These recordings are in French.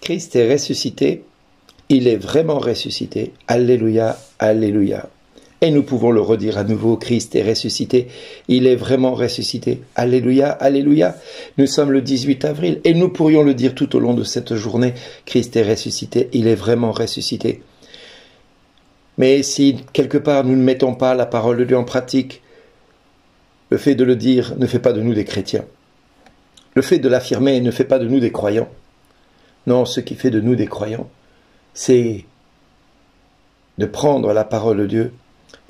Christ est ressuscité, il est vraiment ressuscité. Alléluia, alléluia. Et nous pouvons le redire à nouveau, Christ est ressuscité, il est vraiment ressuscité. Alléluia, alléluia. Nous sommes le 18 avril et nous pourrions le dire tout au long de cette journée, Christ est ressuscité, il est vraiment ressuscité. Mais si quelque part nous ne mettons pas la parole de Dieu en pratique, le fait de le dire ne fait pas de nous des chrétiens. Le fait de l'affirmer ne fait pas de nous des croyants. Non, ce qui fait de nous des croyants, c'est de prendre la parole de Dieu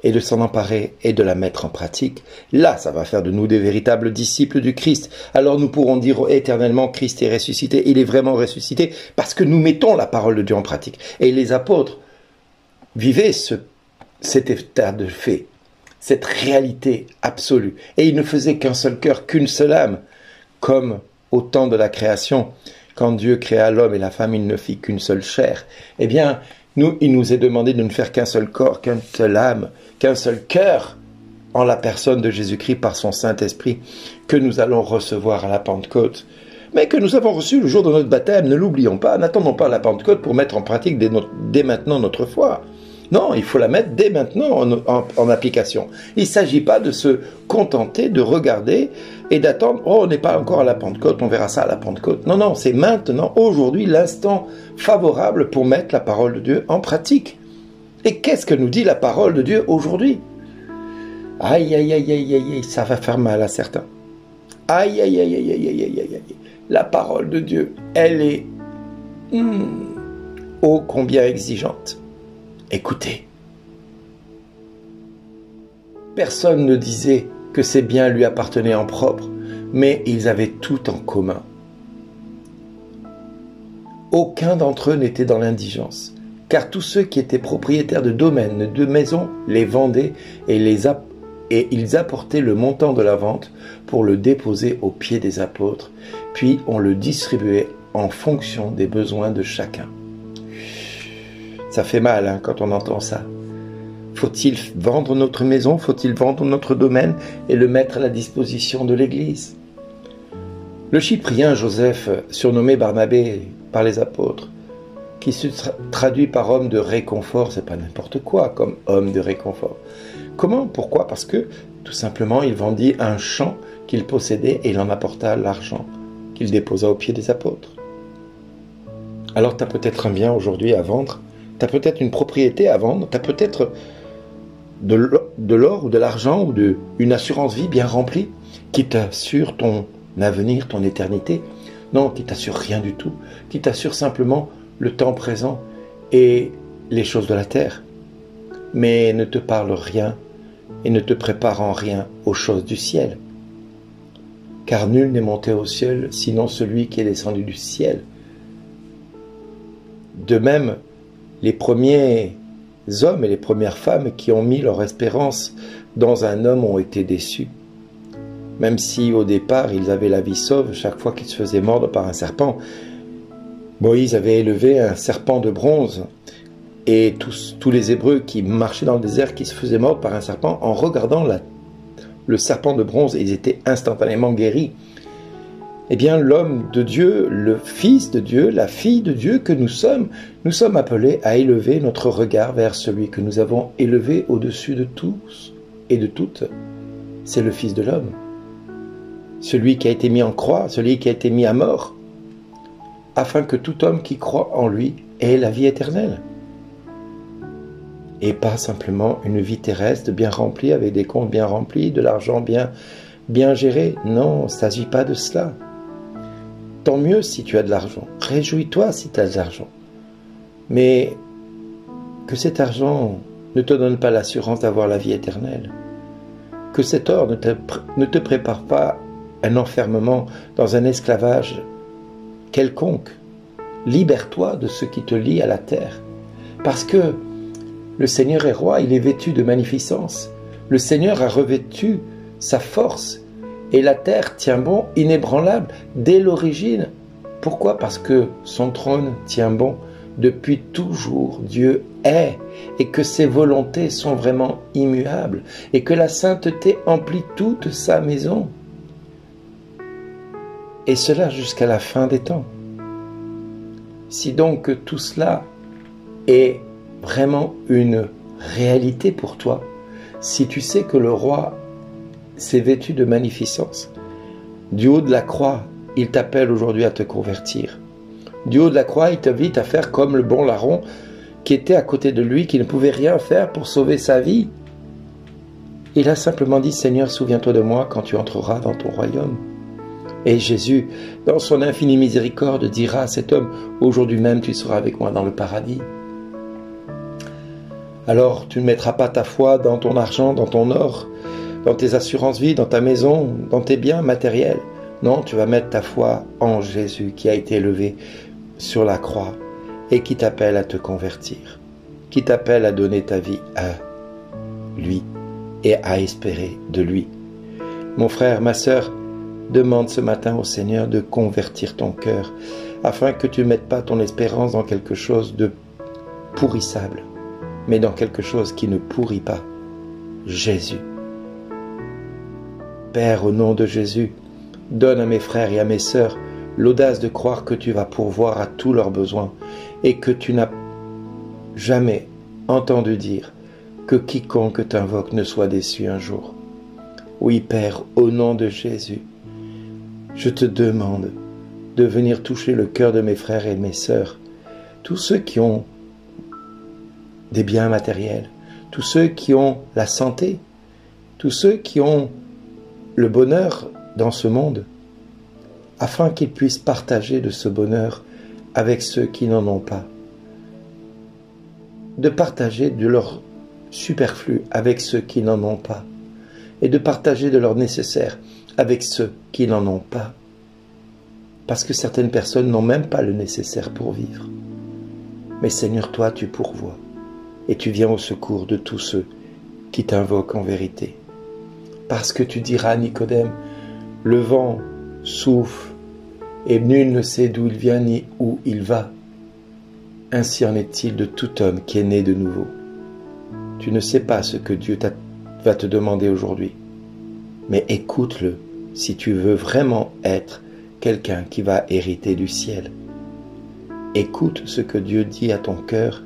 et de s'en emparer et de la mettre en pratique. Là, ça va faire de nous des véritables disciples du Christ. Alors nous pourrons dire éternellement, Christ est ressuscité, il est vraiment ressuscité, parce que nous mettons la parole de Dieu en pratique. Et les apôtres vivaient cet état de fait, cette réalité absolue. Et ils ne faisaient qu'un seul cœur, qu'une seule âme, comme au temps de la création. Quand Dieu créa l'homme et la femme, il ne fit qu'une seule chair. Eh bien, il nous est demandé de ne faire qu'un seul corps, qu'une seule âme, qu'un seul cœur en la personne de Jésus-Christ par son Saint-Esprit que nous allons recevoir à la Pentecôte. Mais que nous avons reçu le jour de notre baptême, ne l'oublions pas, n'attendons pas la Pentecôte pour mettre en pratique dès maintenant notre foi. Non, il faut la mettre dès maintenant en application. Il ne s'agit pas de se contenter, de regarder et d'attendre, oh, on n'est pas encore à la Pentecôte, on verra ça à la Pentecôte. Non, non, c'est maintenant, aujourd'hui, l'instant favorable pour mettre la parole de Dieu en pratique. Et qu'est-ce que nous dit la parole de Dieu aujourd'hui? Aïe, aïe, aïe, aïe, aïe, aïe, ça va faire mal à certains. Aïe, aïe, aïe, aïe, aïe, aïe, aïe, aïe. La parole de Dieu, elle est ô combien exigeante. Écoutez, personne ne disait que ces biens lui appartenaient en propre, mais ils avaient tout en commun. Aucun d'entre eux n'était dans l'indigence, car tous ceux qui étaient propriétaires de domaines, de maisons, les vendaient et ils apportaient le montant de la vente pour le déposer aux pieds des apôtres, puis on le distribuait en fonction des besoins de chacun. Ça fait mal hein, quand on entend ça. Faut-il vendre notre maison? Faut-il vendre notre domaine et le mettre à la disposition de l'Église? Le Chyprien Joseph, surnommé Barnabé par les apôtres, qui se traduit par homme de réconfort, c'est pas n'importe quoi comme homme de réconfort. Comment? Pourquoi? Parce que tout simplement il vendit un champ qu'il possédait et il en apporta l'argent qu'il déposa aux pieds des apôtres. Alors tu as peut-être un bien aujourd'hui à vendre. Tu as peut-être une propriété à vendre, tu as peut-être de l'or ou de l'argent ou une assurance vie bien remplie qui t'assure ton avenir, ton éternité. Non, qui t'assure rien du tout, qui t'assure simplement le temps présent et les choses de la terre, mais ne te parle rien et ne te prépare en rien aux choses du ciel. Car nul n'est monté au ciel sinon celui qui est descendu du ciel. De même, les premiers hommes et les premières femmes qui ont mis leur espérance dans un homme ont été déçus. Même si au départ ils avaient la vie sauve chaque fois qu'ils se faisaient mordre par un serpent. Moïse avait élevé un serpent de bronze et tous les Hébreux qui marchaient dans le désert qui se faisaient mordre par un serpent, en regardant le serpent de bronze, ils étaient instantanément guéris. Eh bien, l'homme de Dieu, le Fils de Dieu, la fille de Dieu que nous sommes appelés à élever notre regard vers celui que nous avons élevé au-dessus de tous et de toutes. C'est le Fils de l'homme. Celui qui a été mis en croix, celui qui a été mis à mort, afin que tout homme qui croit en lui ait la vie éternelle. Et pas simplement une vie terrestre bien remplie, avec des comptes bien remplis, de l'argent bien géré. Non, il ne s'agit pas de cela. Tant mieux si tu as de l'argent. Réjouis-toi si tu as de l'argent. Mais que cet argent ne te donne pas l'assurance d'avoir la vie éternelle. Que cet or ne te prépare pas un enfermement dans un esclavage quelconque. Libère-toi de ce qui te lie à la terre. Parce que le Seigneur est roi, il est vêtu de magnificence. Le Seigneur a revêtu sa force. Et la terre tient bon, inébranlable, dès l'origine. Pourquoi? Parce que son trône tient bon. Depuis toujours, Dieu est, et que ses volontés sont vraiment immuables, et que la sainteté emplit toute sa maison. Et cela jusqu'à la fin des temps. Si donc tout cela est vraiment une réalité pour toi, si tu sais que le roi s'est vêtu de magnificence, du haut de la croix, il t'appelle aujourd'hui à te convertir. Du haut de la croix, il t'invite à faire comme le bon larron qui était à côté de lui, qui ne pouvait rien faire pour sauver sa vie. Il a simplement dit, Seigneur, souviens-toi de moi quand tu entreras dans ton royaume. Et Jésus, dans son infinie miséricorde, dira à cet homme, aujourd'hui même tu seras avec moi dans le paradis. Alors tu ne mettras pas ta foi dans ton argent, dans ton or, dans tes assurances vie, dans ta maison, dans tes biens matériels. Non, tu vas mettre ta foi en Jésus qui a été élevé sur la croix et qui t'appelle à te convertir, qui t'appelle à donner ta vie à lui et à espérer de lui. Mon frère, ma sœur, demande ce matin au Seigneur de convertir ton cœur afin que tu ne mettes pas ton espérance dans quelque chose de pourrissable, mais dans quelque chose qui ne pourrit pas, Jésus. Père, au nom de Jésus, donne à mes frères et à mes sœurs l'audace de croire que tu vas pourvoir à tous leurs besoins et que tu n'as jamais entendu dire que quiconque t'invoque ne soit déçu un jour. Oui, Père, au nom de Jésus, je te demande de venir toucher le cœur de mes frères et mes sœurs, tous ceux qui ont des biens matériels, tous ceux qui ont la santé, tous ceux qui ont le bonheur dans ce monde, afin qu'ils puissent partager de ce bonheur avec ceux qui n'en ont pas, de partager de leur superflu avec ceux qui n'en ont pas, et de partager de leur nécessaire avec ceux qui n'en ont pas, parce que certaines personnes n'ont même pas le nécessaire pour vivre. Mais Seigneur, toi tu pourvois, et tu viens au secours de tous ceux qui t'invoquent en vérité. Parce que tu diras à Nicodème, le vent souffle, et nul ne sait d'où il vient ni où il va. Ainsi en est-il de tout homme qui est né de nouveau. Tu ne sais pas ce que Dieu va te demander aujourd'hui, mais écoute-le si tu veux vraiment être quelqu'un qui va hériter du ciel. Écoute ce que Dieu dit à ton cœur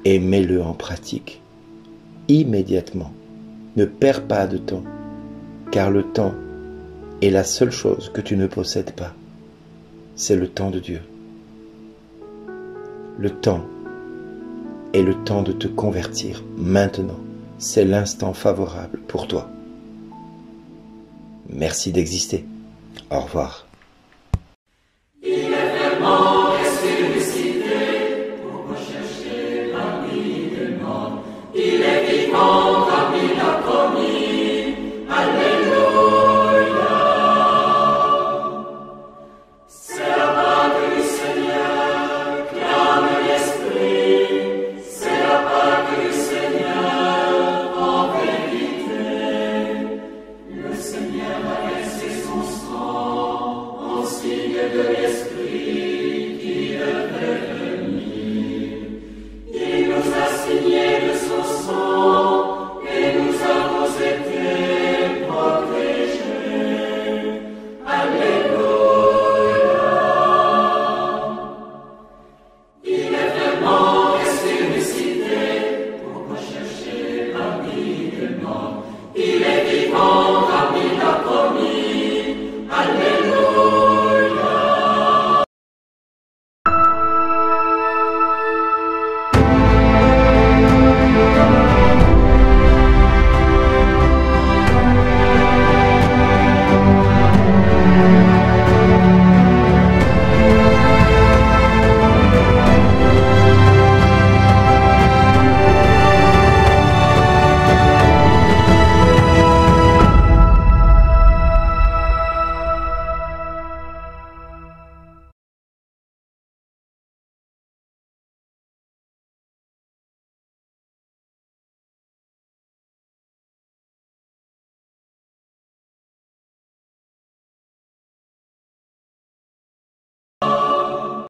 et mets-le en pratique. Immédiatement. Ne perds pas de temps, car le temps est la seule chose que tu ne possèdes pas. C'est le temps de Dieu. Le temps est le temps de te convertir maintenant. C'est l'instant favorable pour toi. Merci d'exister. Au revoir. Il est vraiment